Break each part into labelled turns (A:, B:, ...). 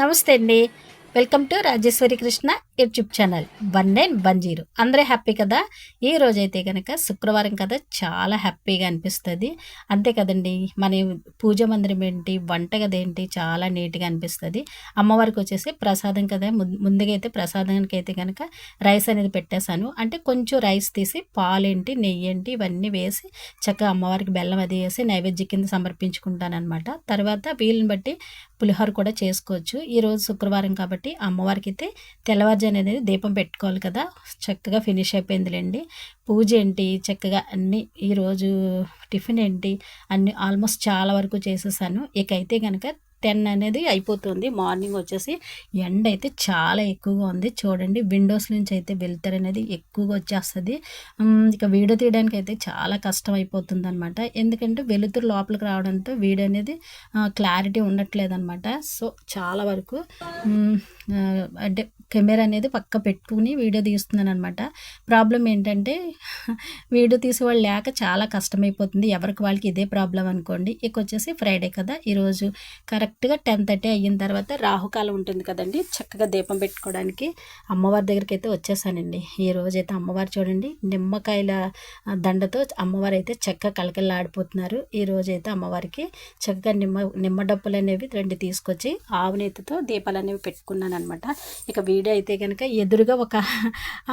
A: నమస్తే అండి. Welcome to Rajeshwari Krishna YouTube channel 1910. అందరూ హ్యాపీ కదా. ఈ రోజైతే కనుక శుక్రవారం కదా, చాలా హ్యాపీగా అనిపిస్తుంది. అంతే కదండి, మన పూజ మందిరం ఏంటి, వంటగది ఏంటి, చాలా నీట్గా అనిపిస్తుంది. అమ్మవారికి వచ్చేసి ప్రసాదం కదా, ముందుగా అయితే ప్రసాదానికి అయితే కనుక రైస్ అనేది పెట్టేశాను. అంటే కొంచెం రైస్ తీసి పాలేంటి, నెయ్యి ఏంటి ఇవన్నీ వేసి చక్కగా అమ్మవారికి బెల్లం అది వేసి నైవేద్యం కింద సమర్పించుకుంటాను అనమాట. తర్వాత వీళ్ళని బట్టి పులిహోర కూడా చేసుకోవచ్చు. ఈరోజు శుక్రవారం కాబట్టి అమ్మవారికి అయితే తెల్లవారుజాము అనేది దీపం పెట్టుకోవాలి కదా, చక్కగా ఫినిష్ అయిపోయిందిలేండి. పూజ ఏంటి చక్కగా అన్నీ, ఈరోజు టిఫిన్ ఏంటి అన్నీ ఆల్మోస్ట్ చాలా వరకు చేసేసాను. ఇకైతే కనుక 10 అనేది అయిపోతుంది. మార్నింగ్ వచ్చేసి ఎండ అయితే చాలా ఎక్కువగా ఉంది. చూడండి, విండోస్ నుంచి అయితే వెళ్తారు అనేది ఎక్కువగా వచ్చేస్తుంది. ఇక వీడియో తీయడానికి అయితే చాలా కష్టం అయిపోతుంది అనమాట. ఎందుకంటే వెలుతురు లోపలికి రావడంతో వీడియో అనేది క్లారిటీ ఉండట్లేదు అనమాట. సో చాలా వరకు అంటే కెమెరా అనేది పక్క పెట్టుకుని వీడియో తీస్తున్నాను అనమాట. ప్రాబ్లం ఏంటంటే వీడియో తీసేవాళ్ళు లేక చాలా కష్టమైపోతుంది. ఎవరికి వాళ్ళకి ఇదే ప్రాబ్లం అనుకోండి. ఇక వచ్చేసి ఫ్రైడే కదా, ఈరోజు కరెక్ట్గా 10:30 అయిన తర్వాత రాహుకాలం ఉంటుంది కదండి, చక్కగా దీపం పెట్టుకోవడానికి అమ్మవారి దగ్గరికి అయితే వచ్చేసానండి. ఈ రోజైతే అమ్మవారు చూడండి, నిమ్మకాయల దండతో అమ్మవారు అయితే చక్కగా కలకల్లాడిపోతున్నారు. ఈ రోజైతే అమ్మవారికి చక్కగా నిమ్మ డప్పులు అనేవి 2 తీసుకొచ్చి ఆవునేతితో దీపాలు అనేవి పెట్టుకున్నాను అనమాట. ఇక వీడియో అయితే కనుక ఎదురుగా ఒక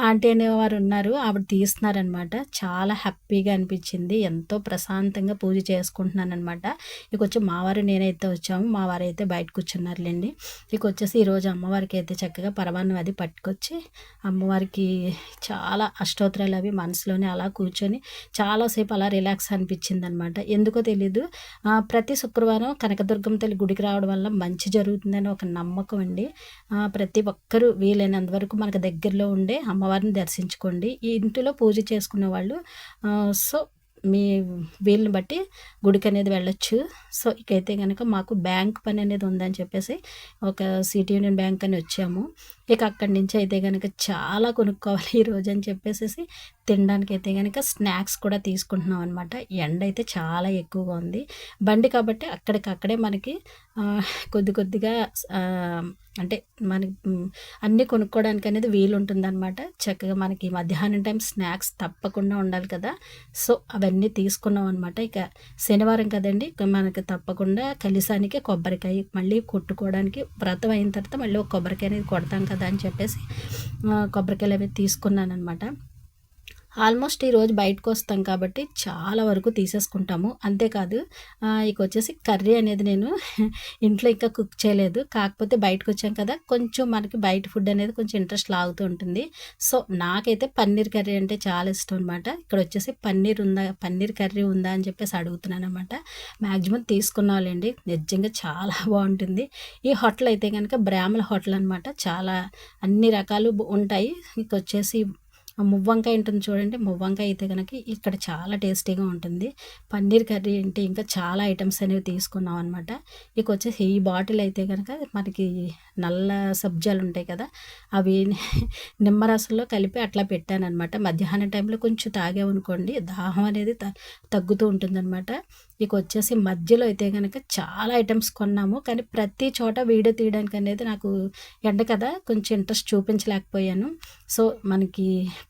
A: ఆంటీ అనేవారు ఉన్నారు, ఆవిడ తీస్తున్నారనమాట. చాలా హ్యాపీగా అనిపించింది. ఎంతో ప్రశాంతంగా పూజ చేసుకుంటున్నాను అనమాట. ఇక వచ్చి మావారు నేనైతే వచ్చాము, మా వారు అయితే బయట కూర్చున్నారులేండి. ఇక వచ్చేసి ఈరోజు అమ్మవారికి అయితే చక్కగా పరమాన్నం అది పట్టుకొచ్చి అమ్మవారికి చాలా అష్టోత్తరాలు అవి మనసులోనే అలా కూర్చొని చాలాసేపు అలా రిలాక్స్ అనిపించింది అనమాట. ఎందుకో తెలీదు, ప్రతి శుక్రవారం కనకదుర్గమ్మ తల్లి గుడికి రావడం వల్ల మంచి జరుగుతుందని ఒక నమ్మకం అండి. ప్రతి ఒక్కరూ వీలైనంత వరకు మనకు దగ్గరలో ఉండే అమ్మవారిని దర్శించుకోండి. ఈ ఇంటిలో పూజ చేసుకునే వాళ్ళు సో మీ వీళ్ళని బట్టి గుడికి అనేది వెళ్ళొచ్చు. సో ఇకైతే కనుక మాకు బ్యాంక్ పని అనేది ఉందని చెప్పేసి ఒక సిటీ యూనియన్ బ్యాంక్ అని వచ్చాము. ఇక అక్కడి నుంచి అయితే కనుక చాలా కొనుక్కోవాలి ఈరోజు అని చెప్పేసి తినడానికి అయితే కనుక స్నాక్స్ కూడా తీసుకుంటున్నాం అనమాట. ఎండ అయితే చాలా ఎక్కువగా ఉంది. బండి కాబట్టి అక్కడికక్కడే మనకి కొద్దిగా అంటే మనకి అన్నీ కొనుక్కోవడానికి అనేది వీలు ఉంటుందన్నమాట. చక్కగా మనకి మధ్యాహ్నం టైం స్నాక్స్ తప్పకుండా ఉండాలి కదా, సో అవన్నీ తీసుకున్నాం అనమాట. ఇక శనివారం కదండి, మనకి తప్పకుండా కలిసానికి కొబ్బరికాయ మళ్ళీ కొట్టుకోవడానికి, వ్రతం అయిన తర్వాత మళ్ళీ ఒక కొబ్బరికాయ అనేది కొడతాం కదా అని చెప్పేసి కొబ్బరికాయలు అవి తీసుకున్నాను అనమాట. ఆల్మోస్ట్ ఈరోజు బయటకు వస్తాం కాబట్టి చాలా వరకు తీసేసుకుంటాము. అంతేకాదు ఇక వచ్చేసి కర్రీ అనేది నేను ఇంట్లో ఇంకా కుక్ చేయలేదు. కాకపోతే బయటకు వచ్చాం కదా, కొంచెం మనకి బయట ఫుడ్ అనేది కొంచెం ఇంట్రెస్ట్ లాగుతూ ఉంటుంది. సో నాకైతే పన్నీర్ కర్రీ అంటే చాలా ఇష్టం అనమాట. ఇక్కడ వచ్చేసి పన్నీర్ కర్రీ ఉందా అని చెప్పేసి అడుగుతున్నాను అనమాట. మ్యాక్సిమం తీసుకున్నాంలేండి, నిజంగా చాలా బాగుంటుంది. ఈ హోటల్ అయితే కనుక బ్రాహ్మణ హోటల్ అనమాట. చాలా అన్ని రకాలు ఉంటాయి. ఇక వచ్చేసి మువ్వంకాయ ఉంటుంది చూడండి, మువ్వంకాయ అయితే కనుక ఇక్కడ చాలా టేస్టీగా ఉంటుంది. పన్నీర్ కర్రీ అంటే ఇంకా చాలా ఐటమ్స్ అనేవి తీసుకున్నాం అనమాట. ఇక వచ్చేసి ఈ బాటిల్ అయితే కనుక మనకి నల్ల సబ్జాలు ఉంటాయి కదా, అవి నిమ్మరసంలో కలిపి అట్లా పెట్టానమాట. మధ్యాహ్నం టైంలో కొంచెం తాగామనుకోండి, దాహం అనేది తగ్గుతూ ఉంటుందన్నమాట. ఇక వచ్చేసి మధ్యలో అయితే కనుక చాలా ఐటమ్స్ కొన్నాము, కానీ ప్రతి చోట వీడియో తీయడానికి అనేది నాకు ఎండ కదా కొంచెం ఇంట్రెస్ట్ చూపించలేకపోయాను. సో మనకి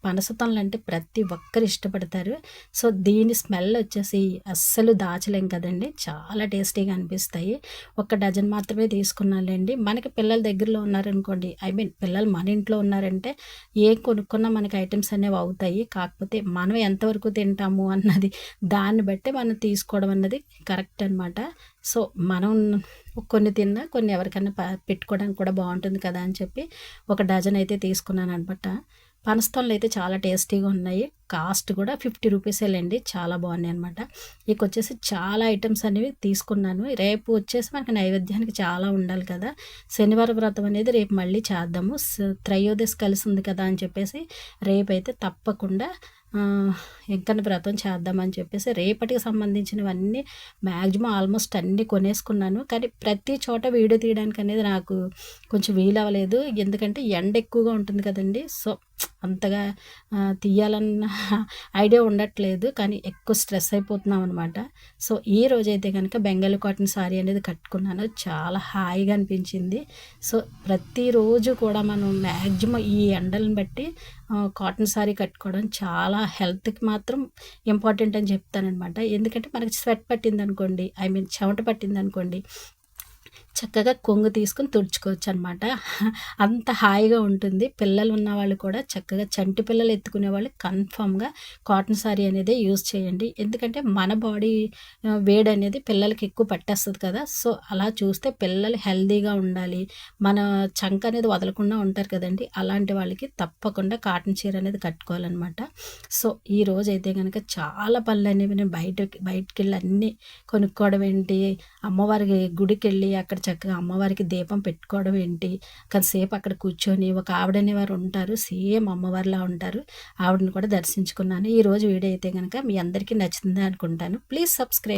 A: పనసతొనలు అంటే ప్రతి ఒక్కరు ఇష్టపడతారు. సో దీని స్మెల్ వచ్చేసి అస్సలు దాచలేం కదండి, చాలా టేస్టీగా అనిపిస్తాయి. 1 డజన్ మాత్రమే తీసుకున్నానులేండి. మనకి పిల్లల దగ్గరలో ఉన్నారనుకోండి, పిల్లలు మన ఇంట్లో ఉన్నారంటే ఏం కొనుక్కున్నా మనకి ఐటమ్స్ అనేవి అవుతాయి. కాకపోతే మనం ఎంతవరకు తింటాము అన్నది దాన్ని బట్టి మనం తీసుకోవడం అన్నది కరెక్ట్ అనమాట. సో మనం కొన్ని తిన్నా కొన్ని ఎవరికైనా పెట్టుకోవడానికి కూడా బాగుంటుంది కదా అని చెప్పి 1 డజన్ అయితే తీసుకున్నాను అనమాట. పనస్తోనలు అయితే చాలా టేస్టీగా ఉన్నాయి. కాస్ట్ కూడా 50 రూపీసేలేండి, చాలా బాగున్నాయి అనమాట. ఇక వచ్చేసి చాలా ఐటమ్స్ అనేవి తీసుకున్నాను. రేపు వచ్చేసి మనకి నైవేద్యానికి చాలా ఉండాలి కదా, శనివారం వ్రతం అనేది రేపు మళ్ళీ చేద్దాము. త్రయోదశి కలిసి ఉంది కదా అని చెప్పేసి రేపైతే తప్పకుండా ఎంకన్న వ్రతం చేద్దామని చెప్పేసి రేపటికి సంబంధించినవన్నీ మ్యాక్సిమం ఆల్మోస్ట్ అన్నీ కొనేసుకున్నాను. కానీ ప్రతి చోట వీడియో తీయడానికి అనేది నాకు కొంచెం వీలవ్వలేదు, ఎందుకంటే ఎండ ఎక్కువగా ఉంటుంది కదండి. సో అంతగా తీయాలన్న ఐడియా ఉండట్లేదు, కానీ ఎక్కువ స్ట్రెస్ అయిపోతున్నాం అనమాట. సో ఈ రోజైతే కనుక బెంగాలీ కాటన్ శారీ అనేది కట్టుకున్నాను. చాలా హాయిగా అనిపించింది. సో ప్రతిరోజు కూడా మనం మ్యాక్సిమం ఈ ఎండలను బట్టి కాటన్ శారీ కట్టుకోవడం చాలా హెల్త్కి మాత్రం ఇంపార్టెంట్ అని చెప్తాననమాట. ఎందుకంటే మనకి స్వెట్ పట్టిందనుకోండి, చెమట పట్టిందనుకోండి, చక్కగా కొంగు తీసుకొని తుడుచుకోవచ్చు అనమాట. అంత హాయిగా ఉంటుంది. పిల్లలు ఉన్నవాళ్ళు కూడా చక్కగా, చంటి పిల్లలు ఎత్తుకునే వాళ్ళు కన్ఫామ్గా కాటన్ శారీ అనేది యూజ్ చేయండి. ఎందుకంటే మన బాడీ వేడి అనేది పిల్లలకి ఎక్కువ పట్టేస్తుంది కదా. సో అలా చూస్తే పిల్లలు హెల్దీగా ఉండాలి, మన చంక అనేది వదలకుండా ఉంటారు కదండి, అలాంటి వాళ్ళకి తప్పకుండా కాటన్ చీర అనేది కట్టుకోవాలన్నమాట. సో ఈ రోజు అయితే కనుక చాలా పనులు అనేవి నేను బయటికి వెళ్ళి అన్నీ కొనుక్కోవడం ఏంటి, అమ్మవారికి గుడికి వెళ్ళి అక్కడ చక్కగా అమ్మవారికి దీపం పెట్టుకోవడం ఏంటి, కాసేపు అక్కడ కూర్చొని ఒక ఆవిడనేవారు ఉంటారు, సేమ్ అమ్మవారిలా ఉంటారు, ఆవిడని కూడా దర్శించుకున్నాను. ఈరోజు వీడియో అయితే కనుక మీ అందరికీ నచ్చింది అనుకుంటాను. Please subscribe.